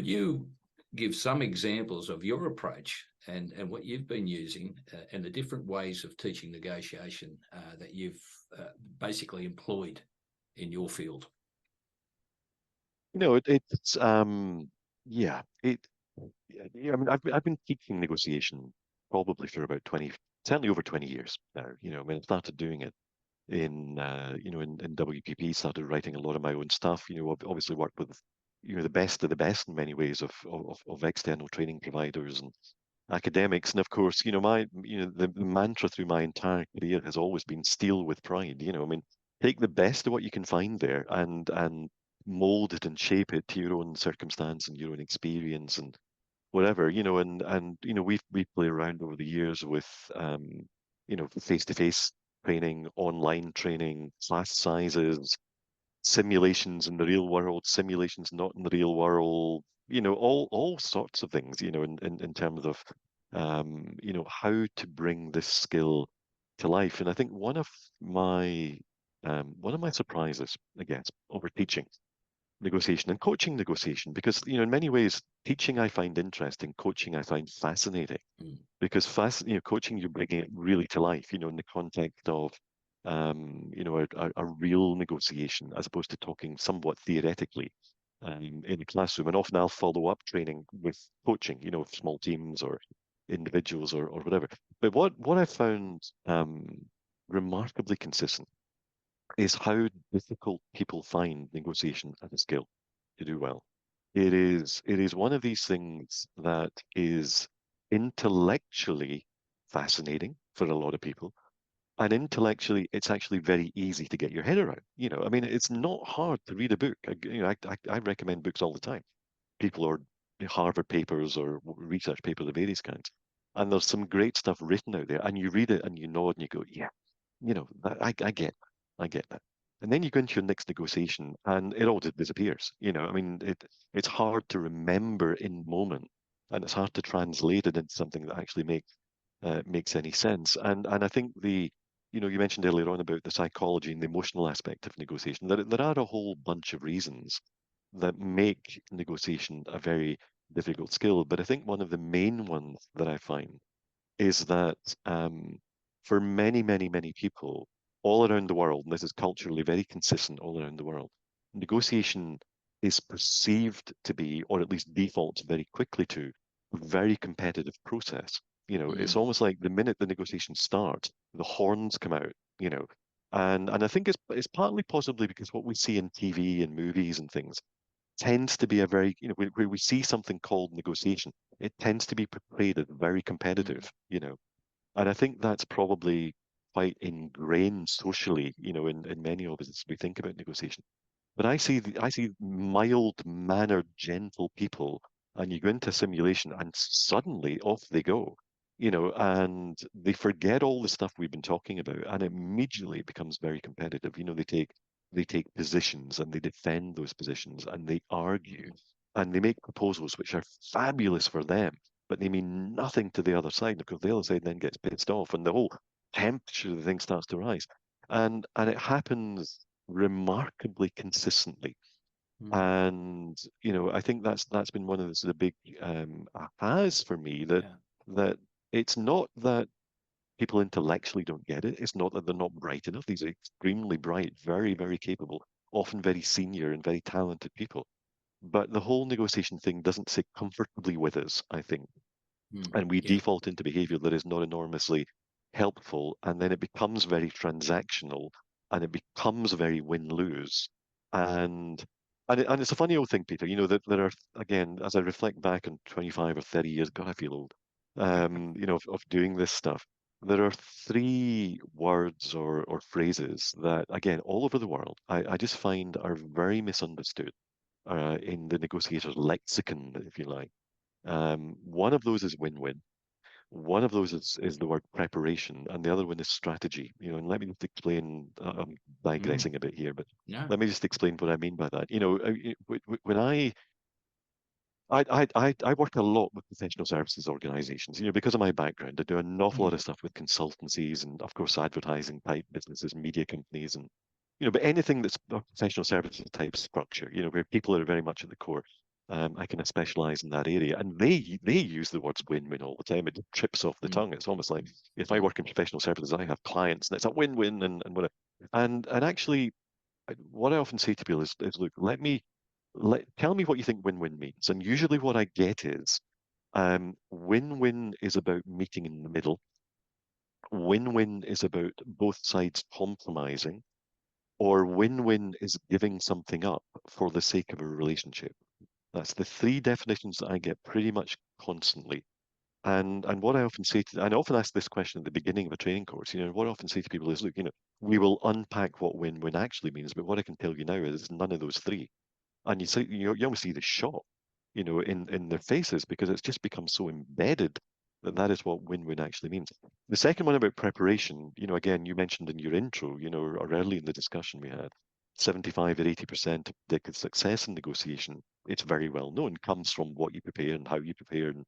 Could you give some examples of your approach and what you've been using and the different ways of teaching negotiation that you've basically employed in your field? It's yeah, yeah, I mean, I've been teaching negotiation probably for about 20, certainly over 20 years now. I mean, I started doing it in WPP, started writing a lot of my own stuff. Obviously worked with, the best of the best in many ways of external training providers and academics. And of course, the mantra through my entire career has always been steal with pride. I mean, take the best of what you can find there and mold it and shape it to your own circumstance and your own experience and whatever, we've played around over the years with face-to-face training, online training, class sizes, simulations in the real world, simulations not in the real world, all sorts of things, in terms of how to bring this skill to life. And I think one of my surprises, I guess, over teaching negotiation and coaching negotiation, because in many ways teaching I find interesting, coaching I find fascinating, Mm. because coaching, you're bringing it really to life, in the context of a real negotiation, as opposed to talking somewhat theoretically in the classroom. And often I'll follow up training with coaching, small teams or individuals or whatever. But what I found remarkably consistent is how difficult people find negotiation as a skill to do well. It is one of these things that is intellectually fascinating for a lot of people. And intellectually, it's actually very easy to get your head around. I mean, it's not hard to read a book. I recommend books all the time. People or Harvard papers or research papers of various kinds. And there's some great stuff written out there. And you read it and you nod and you go, yeah, I get, I get that. And then you go into your next negotiation, and it all just disappears. I mean, it's hard to remember in the moment, and it's hard to translate it into something that actually makes any sense. And I think you mentioned earlier on about the psychology and the emotional aspect of negotiation. There are a whole bunch of reasons that make negotiation a very difficult skill, but I think one of the main ones that I find is that for many, many, many people all around the world, and this is culturally very consistent all around the world, negotiation is perceived to be, or at least defaults very quickly to, a very competitive process. It's Mm. almost like the minute the negotiations start, the horns come out, and I think it's partly possibly because what we see in TV and movies and things tends to be a very, where we see something called negotiation, it tends to be portrayed as very Mm. competitive, and I think that's probably quite ingrained socially, in many of us as we think about negotiation. But I see mild-mannered, gentle people, and you go into a simulation, and suddenly off they go, and they forget all the stuff we've been talking about, and immediately it becomes very competitive. They take positions and they defend those positions and they argue and they make proposals which are fabulous for them, but they mean nothing to the other side because the other side then gets pissed off and the whole temperature of the thing starts to rise. And it happens remarkably consistently. Mm. And I think that's been one of the big ahas for me, that Yeah. that it's not that people intellectually don't get it. It's not that they're not bright enough. These are extremely bright, very, very capable, often very senior and very talented people. But the whole negotiation thing doesn't sit comfortably with us, I think. Mm. And we Yeah. default into behavior that is not enormously helpful. And then it becomes very transactional and it becomes very win-lose. And and it's a funny old thing, Peter, that there are, again, as I reflect back on 25 or 30 years, God, I feel old, of doing this stuff. There are three words or phrases that, again, all over the world, I just find are very misunderstood in the negotiator's lexicon, if you like. One of those is win-win. One of those is the word preparation, and the other one is strategy. And let me just explain. I'm Mm. digressing a bit here, but No. let me just explain what I mean by that. When I work a lot with professional services organizations, because of my background. I do an awful lot Mm. of stuff with consultancies and, of course, advertising type businesses, media companies, but anything that's a professional services type structure, where people are very much at the core. I kind of specialize in that area, and they use the words win-win all the time. It trips off the Mm. tongue. It's almost like if I Mm. work in professional services, I have clients, and it's a win-win, and whatever. And actually, what I often say to people is look, tell me what you think win-win means. And usually, what I get is win-win is about meeting in the middle. Win-win is about both sides compromising, or win-win is giving something up for the sake of a relationship. That's the three definitions that I get pretty much constantly. And what I often say to, and I often ask this question at the beginning of a training course, what I often say to people is, look, we will unpack what win-win actually means, but what I can tell you now is none of those three. And you almost see the shock, in their faces because it's just become so embedded that that is what win-win actually means. The second one about preparation, again, you mentioned in your intro, or early in the discussion we had, 75 or 80% of the success in negotiation, it's very well known, comes from what you prepare and how you prepare and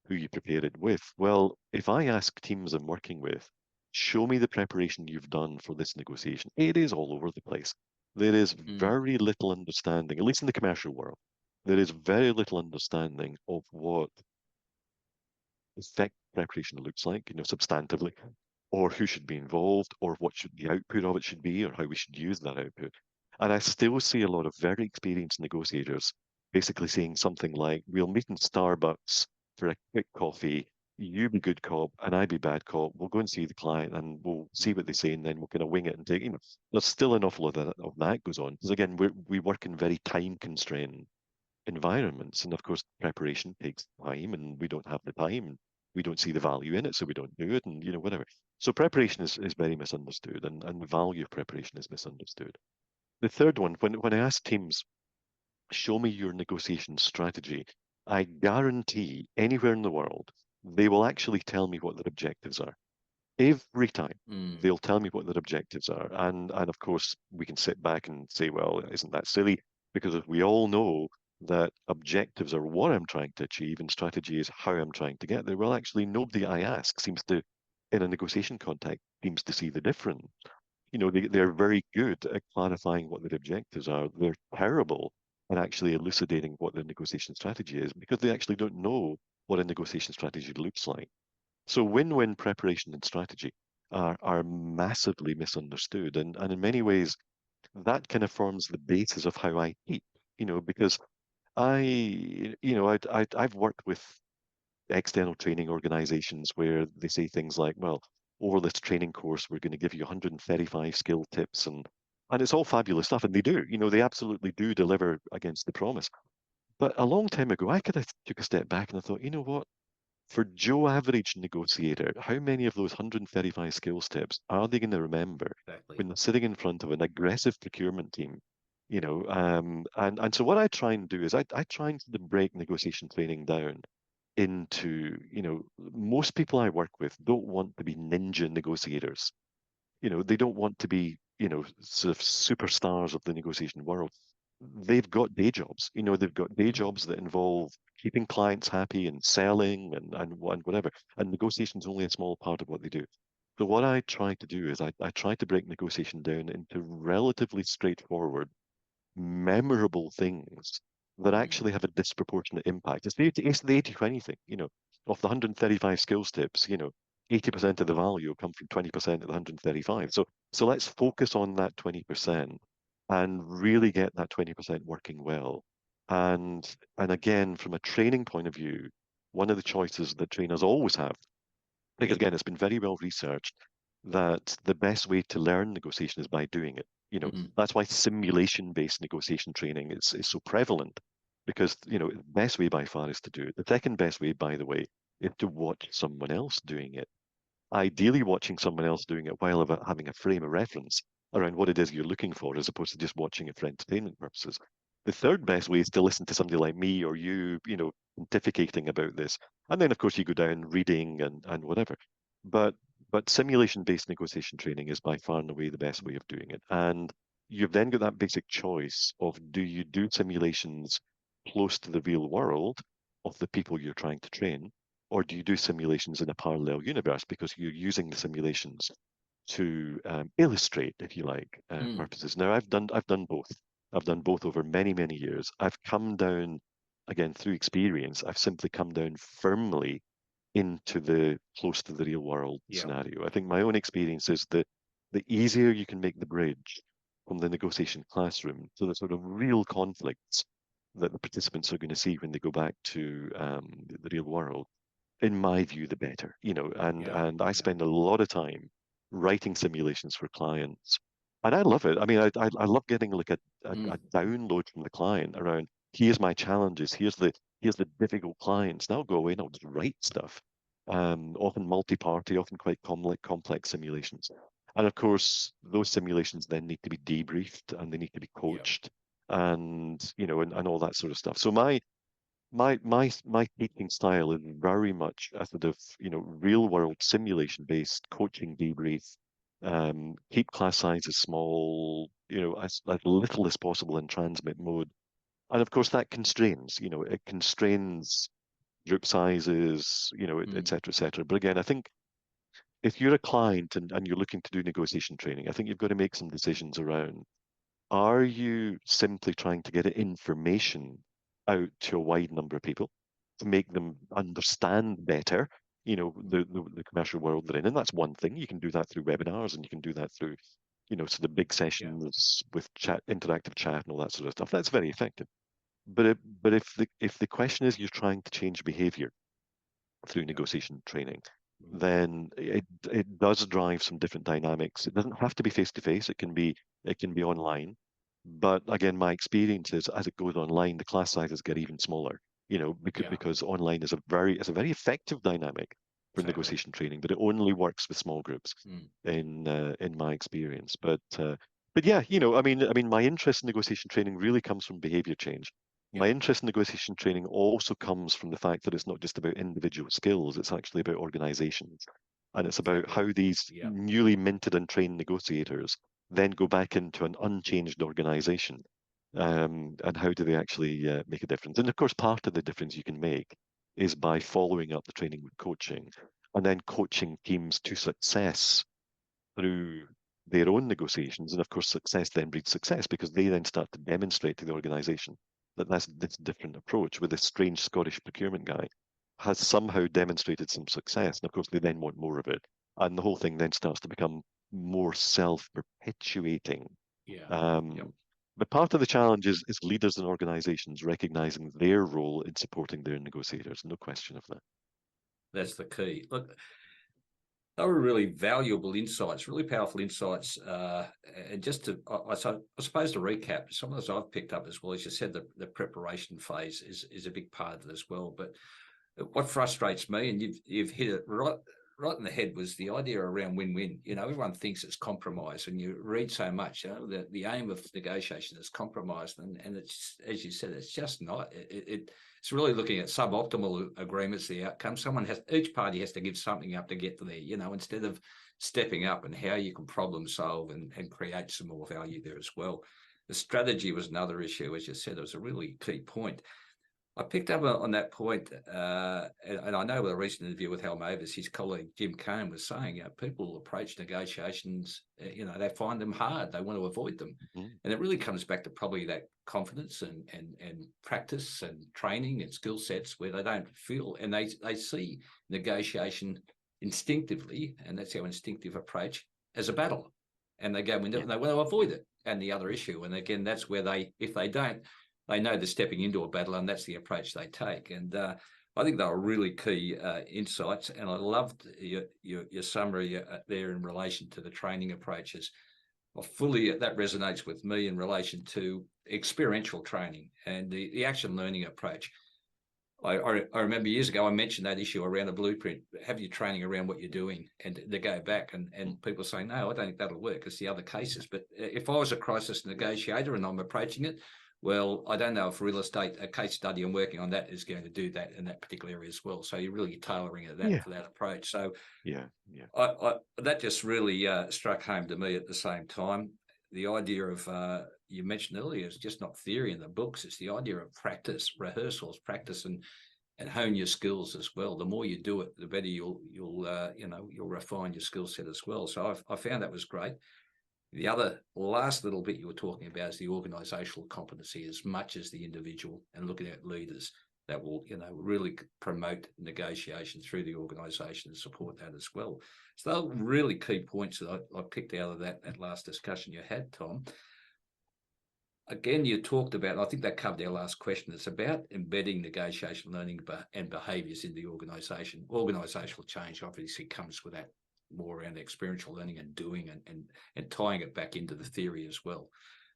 who you prepare it with. Well, if I ask teams I'm working with, show me the preparation you've done for this negotiation, it is all over the place. There is Mm. very little understanding, at least in the commercial world, there is very little understanding of what effect preparation looks like, substantively, or who should be involved, or what should the output of it should be, or how we should use that output. And I still see a lot of very experienced negotiators basically saying something like, we'll meet in Starbucks for a quick coffee, you be good cop and I be bad cop. We'll go and see the client and we'll see what they say and then we'll kind of wing it and take, there's still an awful lot of that goes on. Because again, we work in very time constrained environments. And of course, preparation takes time and we don't have the time. We don't see the value in it, so we don't do it, and whatever. So preparation is very misunderstood, and the value of preparation is misunderstood. The third one, when I ask teams, show me your negotiation strategy, I guarantee anywhere in the world, they will actually tell me what their objectives are. Every time Mm. they'll tell me what their objectives are. And of course, we can sit back and say, well, isn't that silly? Because we all know that objectives are what I'm trying to achieve and strategy is how I'm trying to get there. Well, actually, nobody I ask seems to, in a negotiation context, seems to see the difference. They're very good at clarifying what their objectives are. They're terrible at actually elucidating what their negotiation strategy is because they actually don't know what a negotiation strategy looks like. So win-win preparation and strategy are massively misunderstood. And in many ways, that kind of forms the basis of how I teach, because I've worked with external training organizations where they say things like, well, over this training course, we're going to give you 135 skill tips and it's all fabulous stuff. And they do, they absolutely do deliver against the promise. But a long time ago, I kind of took a step back and I thought, you know what? For Joe Average Negotiator, how many of those 135 skills tips are they going to remember Exactly. when they're sitting in front of an aggressive procurement team? And so what I try and do is I try and break negotiation training down into, most people I work with don't want to be ninja negotiators. They don't want to be, sort of superstars of the negotiation world. They've got day jobs. They've got day jobs that involve keeping clients happy and selling and whatever. And negotiation is only a small part of what they do. So what I try to do is I try to break negotiation down into relatively straightforward, memorable things that Mm. actually have a disproportionate impact. It's the 80-20 thing, of the 135 skills tips, 80% of the value will come from 20% of the 135. So let's focus on that 20% and really get that 20% working well. And again, from a training point of view, one of the choices that trainers always have, because again, it's been very well researched that the best way to learn negotiation is by doing it. Mm. That's why simulation-based negotiation training is so prevalent because, the best way by far is to do it. The second best way, by the way, is to watch someone else doing it. Ideally, watching someone else doing it while having a frame of reference around what it is you're looking for, as opposed to just watching it for entertainment purposes. The third best way is to listen to somebody like me or you, pontificating about this. And then, of course, you go down reading and whatever. But simulation-based negotiation training is by far and away the best way of doing it. And you've then got that basic choice of do you do simulations close to the real world of the people you're trying to train, or do you do simulations in a parallel universe because you're using the simulations to illustrate, if you like, Mm. purposes? Now, I've done both. I've done both over many, many years. I've come down again, through experience, I've simply come down firmly into the close to the real world Yeah. scenario. I think my own experience is that the easier you can make the bridge from the negotiation classroom to the sort of real conflicts that the participants are going to see when they go back to the real world, in my view, the better. Yeah. And I Yeah. spend a lot of time writing simulations for clients, and I love it. I mean, I love getting like a Mm. download from the client around here's my challenges, here's the difficult clients. Now I'll go away and I'll just write stuff. Often multi-party, often quite complex simulations. And of course, those simulations then need to be debriefed and they need to be Yeah. coached and all that sort of stuff. So my teaching style is very much a sort of real world simulation based coaching debrief. Keep class sizes small, as little as possible in transmit mode, and of course that constrains. It constrains group sizes, et Mm. cetera, et cetera. But again, I think if you're a client and you're looking to do negotiation training, I think you've got to make some decisions around, are you simply trying to get information out to a wide number of people to make them understand better, the commercial world they're in? And that's one thing. You can do that through webinars and you can do that through, sort of big Yeah. sessions with interactive chat and all that sort of stuff. That's very effective. But if the question is you're trying to change behavior through Yeah. negotiation training, Mm. then it does drive some different dynamics. It doesn't have to be face to face. It can be online. But again, my experience is as it goes online, the class sizes get even smaller. Because Yeah. because online is a very effective dynamic for Totally. negotiation training, but it only works with small groups Mm. in my experience. But yeah, I mean, my interest in negotiation training really comes from behavior change. Yeah. My interest in negotiation training also comes from the fact that it's not just about individual skills, it's actually about organizations. And it's about Exactly. how these Yeah. newly minted and trained negotiators then go back into an unchanged organization. And how do they actually make a difference? And of course, part of the difference you can make is by following up the training with coaching and then coaching teams to success through their own negotiations. And of course, success then breeds success because they then start to demonstrate to the organization that that's this different approach with this strange Scottish procurement guy has somehow demonstrated some success. And of course, they then want more of it. And the whole thing then starts to become more self-perpetuating. Yeah. Yep. Um, but part of the challenge is leaders and organizations recognizing their role in supporting their negotiators. No question of that. That's the key. Look, they were really valuable insights, really powerful insights. And just I suppose to recap, some of those I've picked up as well. As you said, the preparation phase is a big part of it as well. But what frustrates me, and you've hit it right in the head, was the idea around win-win. Everyone thinks it's compromise, and you read so much. The aim of negotiation is compromise, and it's, as you said, it's just not. It's really looking at suboptimal agreements, the outcome. Each party has to give something up to get to there. Instead of stepping up and how you can problem solve and create some more value there as well. The strategy was another issue, as you said. It was a really key point. I picked up on that point, and I know with a recent interview with Hal Mavis, his colleague Jim Cohn was saying, people approach negotiations, they find them hard, they want to avoid them, Mhm. and it really comes back to probably that confidence and practice and training and skill sets where they don't feel, and they see negotiation instinctively, and that's our instinctive approach, as a battle, and they go into it Yeah. and they want to avoid it. And the other issue, and again, that's where if they don't, they know they're stepping into a battle, and that's the approach they take. And I think they were really key insights. And I loved your summary there in relation to the training approaches. That resonates with me in relation to experiential training and the action learning approach. I remember years ago I mentioned that issue around a blueprint. Have your training around what you're doing, and they go back and people say, no, I don't think that'll work. It's the other cases. But if I was a crisis negotiator and I'm approaching it, well, I don't know if real estate, a case study I'm working on that is going to do that in that particular area as well. So you're really tailoring it Yeah. for that approach. So Yeah. that just really struck home to me at the same time. The idea of, you mentioned earlier, is just not theory in the books. It's the idea of practice, rehearsals, practice, and hone your skills as well. The more you do it, the better you'll refine your skill set as well. So I found that was great. The other last little bit you were talking about is the organisational competency as much as the individual, and looking at leaders that will, really promote negotiation through the organisation and support that as well. So they're really key points that I picked out of that last discussion you had, Tom. Again, you talked about, I think that covered our last question, it's about embedding negotiation learning and behaviours in the organisation. Organisational change obviously comes with that more around experiential learning and doing and tying it back into the theory as well.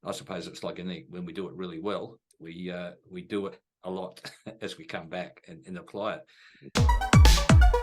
I suppose it's like anything, when we do it really well, we do it a lot as we come back and apply it.